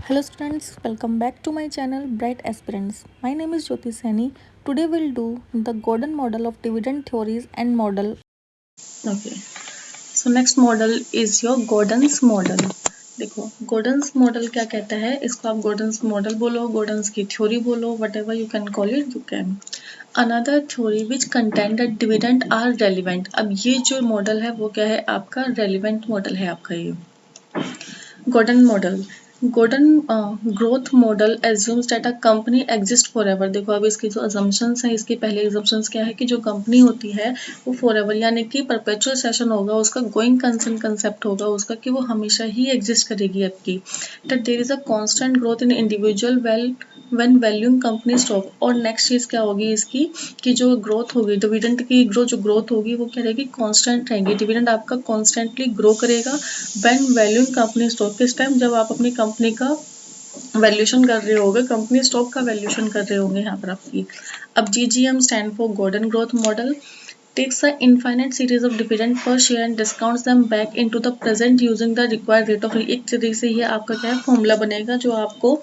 Hello students, welcome back to my channel Bright Aspirants. My name is Jyoti Saini. Today we'll do the Gordon model of dividend theories and model. Okay, so next model is your Gordon's model. देखो Gordon's model क्या कहता है, इसको आप Gordon's model बोलो, Gordon's की theory बोलो, whatever you can call it, you can. Another theory which contend that dividend are relevant. अब ये जो मॉडल है वो क्या है, आपका relevant मॉडल है आपका ये Gordon model. Gordon growth model assumes that a company exists forever. देखो अब इसकी जो assumptions है, इसकी पहले assumptions क्या है कि जो कंपनी होती है वो forever यानी कि perpetual session होगा, उसका going concern concept होगा उसका कि वो हमेशा ही exist करेगी आपकी. That there is a constant growth in individual when valuing company stock. और next चीज क्या होगी इसकी कि जो ग्रोथ होगी डिविडेंड की जो ग्रोथ होगी वो क्या रहेगी, कांस्टेंट रहेगी. डिविडेंड आपका कॉन्स्टेंटली ग्रो करेगा व्हेन वैल्यूइंग कंपनी स्टॉक. किस टाइम, जब आप अपनी कंपनी का वैल्यूएशन कर रहे होगे, कंपनी स्टॉक का वैल्यूएशन कर रहे होंगे यहाँ पर आपकी. अब GGM stand for Gordon growth model takes a infinite series of dividend per share and discounts them back into the present using the required rate of. एक तरीके से ये आपका क्या है फॉर्मूला बनेगा जो आपको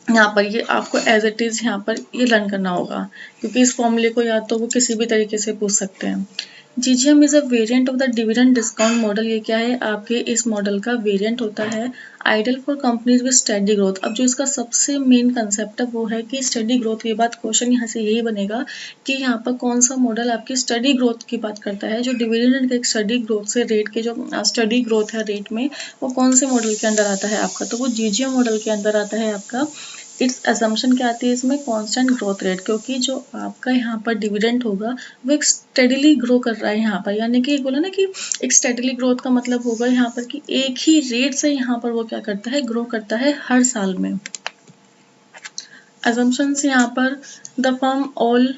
यहाँ पर ये आपको एज इट इज यहाँ पर ये लर्न करना होगा, क्योंकि इस फॉर्मूले को या तो वो किसी भी तरीके से पूछ सकते हैं. GGM is a variant of the dividend discount model. ये क्या है, आपके इस मॉडल का वेरिएंट होता है. Ideal for companies with study growth. अब जो इसका सबसे मेन कंसेप्ट है वो है कि स्टडी ग्रोथ की बात, क्वेश्चन यहाँ से यही बनेगा कि यहाँ पर कौन सा मॉडल आपकी स्टडी ग्रोथ की बात करता है. जो डिविडेंड के स्टडी ग्रोथ से रेट के जो स्टडी ग्रोथ है रेट में, वो कौन से मॉडल के अंदर आता है आपका, तो वो GGM मॉडल के अंदर आता है आपका. इट्स असम्पशन क्या आती है इसमें, कांस्टेंट ग्रोथ रेट, क्योंकि जो आपका यहाँ पर डिविडेंड होगा वो एक स्टेडिली ग्रो कर रहा है यहाँ पर, यानी कि बोला ना कि एक स्टेडिली ग्रोथ का मतलब होगा यहाँ पर कि एक ही रेट से यहाँ पर वो क्या करता है, ग्रो करता है हर साल में. असम्पशंस यहाँ पर the firm all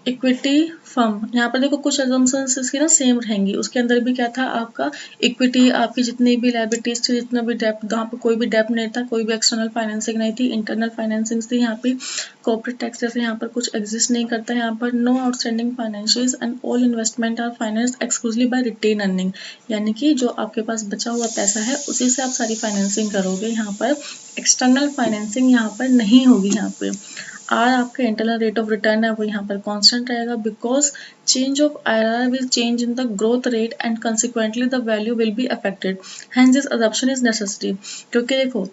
equity firm. यहाँ पर देखो कुछ assumptions इसकी ना सेम रहेंगी. उसके अंदर भी क्या था आपका, इक्विटी, आपकी जितनी भी लाइबिलिटीज थी, जितना भी डेप, यहाँ पर कोई भी डेप नहीं था, कोई भी एक्सटर्नल फाइनेंसिंग नहीं थी, इंटरनल फाइनेंसिंग थी. यहाँ पे कॉर्पोरेट टैक्स जैसे यहाँ पर कुछ एग्जिस्ट नहीं करता. यहाँ पर no outstanding financials and all investment are financed exclusively by retain earning. यानी कि जो आपके पास बचा हुआ पैसा है उसी से आप सारी फाइनेंसिंग करोगे. यहाँ पर एक्सटर्नल फाइनेंसिंग यहाँ पर नहीं होगी. यहाँ पे आर आपका इंटरनल रेट ऑफ रिटर्न है वो यहाँ पर कांस्टेंट रहेगा, because change of IRR will change in the growth rate and consequently the value will be affected. Hence this assumption is necessary. क्योंकि देखो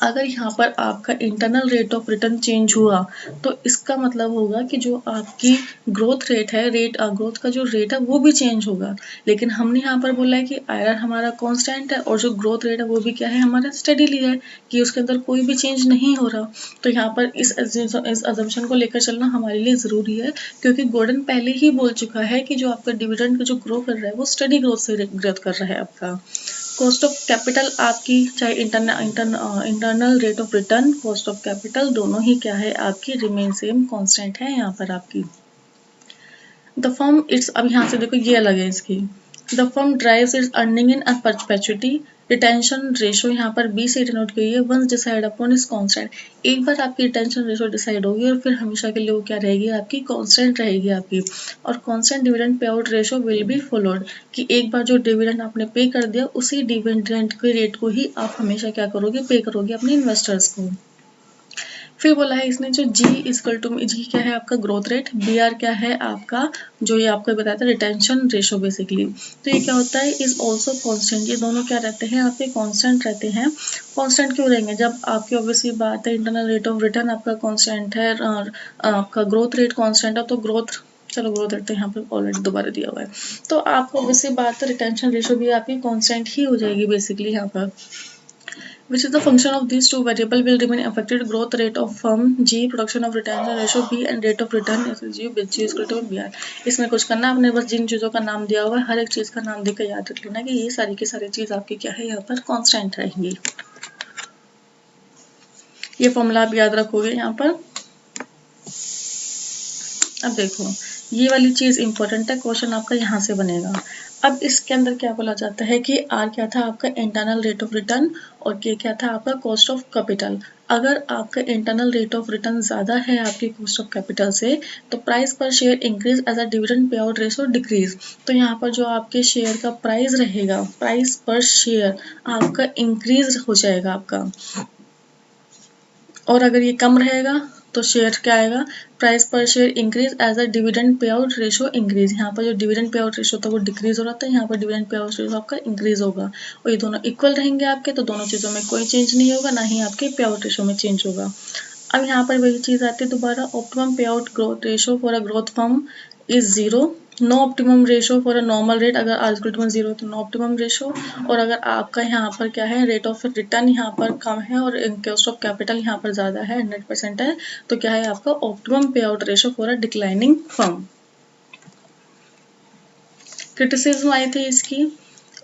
अगर यहाँ पर आपका internal rate of return change हुआ तो इसका मतलब होगा कि जो आपकी ग्रोथ रेट है, ग्रोथ का जो रेट है वो भी चेंज होगा. लेकिन हमने यहाँ पर बोला है कि IRR हमारा कांस्टेंट है और जो ग्रोथ रेट है वो भी क्या है, हमारा स्टडीली है, कि उसके अंदर कोई भी चेंज नहीं हो रहा. तो यहाँ पर इस अजम्पशन को लेकर चलना हमारे लिए ज़रूरी है, क्योंकि गॉर्डन पहले ही बोल चुका है कि जो आपका डिविडेंड का जो ग्रो कर रहा है वो स्टडी ग्रोथ से ग्रोथ कर रहा है आपका. कॉस्ट ऑफ कैपिटल आपकी चाहे internal rate of return, cost of capital दोनों ही क्या है आपकी रिमेन सेम कांस्टेंट है यहाँ पर आपकी. द फर्म इट्स, अब यहाँ से देखो ये अलग है इसकी. The firm drives its earning in perpetuity. Retention ratio यहाँ पर बी से डिनोट की है. Once decided upon is constant. एक बार आपकी रिटेंशन रेशो डिसाइड होगी और फिर हमेशा के लिए वो क्या रहेगी आपकी, कांस्टेंट रहेगी आपकी. और constant dividend pay out ratio will be followed, कि एक बार जो डिविडेंड आपने पे कर दिया उसी डिविडेंड के रेट को ही आप हमेशा क्या करोगे, पे करोगे अपने इन्वेस्टर्स को. फिर बोला है इसने जो G इक्वल टू, जी क्या है आपका ग्रोथ रेट, BR क्या है आपका, जो ये आपको बताया था रिटेंशन रेशो बेसिकली. तो ये क्या होता है, इज ऑल्सो कॉन्स्टेंट. ये दोनों क्या रहते हैं आपके, कॉन्स्टेंट रहते हैं. कॉन्स्टेंट क्यों रहेंगे, जब आपकी ऑब्वियसली बात है इंटरनल रेट ऑफ रिटर्न आपका कॉन्स्टेंट है और आपका ग्रोथ रेट कॉन्स्टेंट है, तो ग्रोथ, चलो ग्रोथ रेट तो यहाँ पर ऑलरेडी दोबारा दिया हुआ है, तो आपको ऑब्वियसली बात है रिटेंशन रेशो भी आपकी कॉन्स्टेंट ही हो जाएगी बेसिकली यहाँ पर. Which is the function of these two variable will remain affected, growth rate of firm G, production of retention ratio B and rate of return is G with G is equal to BR. इसमें कुछ करना आपने, बस जिन चीज़ों का नाम दिया हुआ है हर एक चीज़ का नाम देकर याद रख लेना कि ये सारी की सारी चीज़ आपकी क्या है यहाँ पर कांस्टेंट रहेंगी. ये फॉर्मूला आप याद रखोगे यहाँ पर. अब देखो ये वाली चीज़ इंपॉर्टेंट है, क्वेश्चन आपका यहाँ से बनेगा। अब इसके अंदर क्या बोला जाता है कि आर क्या था आपका इंटरनल रेट ऑफ रिटर्न और के क्या था आपका कॉस्ट ऑफ कैपिटल। अगर आपका इंटरनल रेट ऑफ रिटर्न ज़्यादा है आपकी कॉस्ट ऑफ कैपिटल से तो price per share increase as a dividend pay out ratio decrease. तो यहाँ पर जो आपके शेयर का प्राइस रहेगा, प्राइस पर शेयर आपका इंक्रीज हो जाएगा आपका, और अगर ये कम रहेगा तो शेयर क्या आएगा, price per share increase as a dividend pay out ratio increase. यहाँ पर जो डिविडेंड पे आउट रेशो था वो डिक्रीज हो रहा था, यहाँ पर डिविडेंड पे आउट रेशो आपका इंक्रीज होगा और ये दोनों इक्वल रहेंगे आपके, तो दोनों चीज़ों में कोई चेंज नहीं होगा, ना ही आपके पे आउट रेशो में चेंज होगा। अब यहाँ पर वही चीज़ आती है दोबारा, optimum pay out growth ratio for a growth firm is zero, no optimum ratio for a normal rate, अगर आर इक्वल टू जीरो तो नो ऑप्टिमम रेशो, और अगर आपका यहाँ पर क्या है रेट ऑफ रिटर्न यहाँ पर कम है और कॉस्ट ऑफ कैपिटल यहाँ पर ज़्यादा है 100% है, तो क्या है आपका optimum pay out ratio for a declining firm. Criticism I थी इसकी,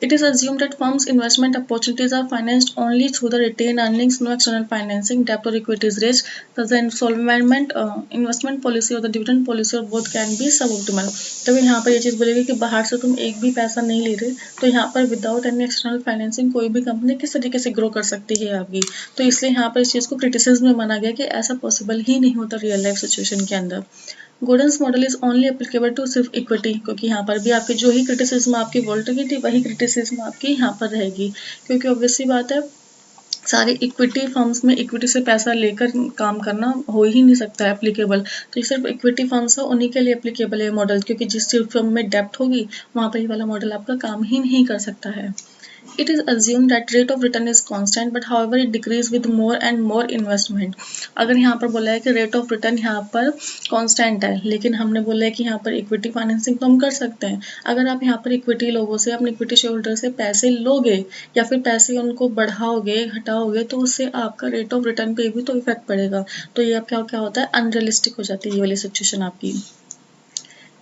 it is assumed that firms' investment opportunities are financed only through the retained earnings, no external financing, debt or equity is raised. Thus, the insolvent investment policy or the dividend policy or both can be suboptimal. तो यहाँ पर ये चीज़ बोलेगी कि बाहर से तुम एक भी पैसा नहीं ले रहे, तो यहाँ पर विदाउट एनी एक्सटर्नल फाइनेंसिंग कोई भी कंपनी किस तरीके से ग्रो कर सकती है आपकी। तो इसलिए यहाँ पर इस चीज़ को क्रिटिसिज्म में माना गया कि ऐसा पॉसिबल ही नहीं होता रियल लाइफ सिचुएशन के अंदर। Gordon's model is only applicable to सिर्फ इक्विटी, क्योंकि यहाँ पर भी आपकी जो ही क्रिटिसिज्म आपकी वोल्ट की थी वही क्रिटिसिज्म आपकी यहाँ पर रहेगी, क्योंकि ऑब्वियसली बात है सारे इक्विटी फर्म्स में इक्विटी से पैसा लेकर काम करना हो ही नहीं सकता है एप्लीकेबल। तो ये सिर्फ इक्विटी फर्म्स है उन्हीं के लिए एप्लीकेबल है मॉडल, क्योंकि जिस फर्म में डेप्ट होगी वहाँ पर ये वाला मॉडल आपका काम ही नहीं कर सकता है। It is assumed that rate of return is constant, but however it decrease with more and more investment. अगर यहाँ पर बोला है कि रेट ऑफ रिटर्न यहाँ पर कांस्टेंट है, लेकिन हमने बोला है कि यहाँ पर इक्विटी फाइनेंसिंग तो हम कर सकते हैं। अगर आप यहाँ पर इक्विटी लोगों से, अपने इक्विटी शेयर होल्डर से पैसे लोगे या फिर पैसे उनको बढ़ाओगे घटाओगे तो उससे आपका रेट ऑफ रिटर्न पे भी तो इफेक्ट पड़ेगा। तो ये अब क्या होता है, अनरियलिस्टिक हो जाती है ये वाली सिचुएशन आपकी।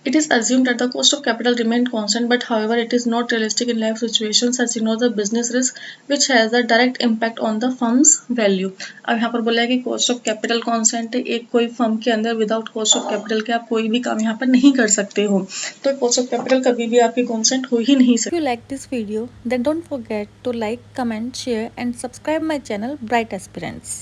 It is assumed that the cost of capital remained constant, but however it is not realistic in life situations as ignore the business risk which has a direct impact on the firm's value. अब यहाँ पर बोला है कि cost of capital constant है, एक कोई firm के अंदर without cost of capital के आप कोई भी काम यहाँ पर नहीं कर सकते हो, तो cost of capital कभी भी आपकी constant हो ही नहीं If you like this video, then don't forget to like, comment, share and subscribe my channel Bright Aspirants.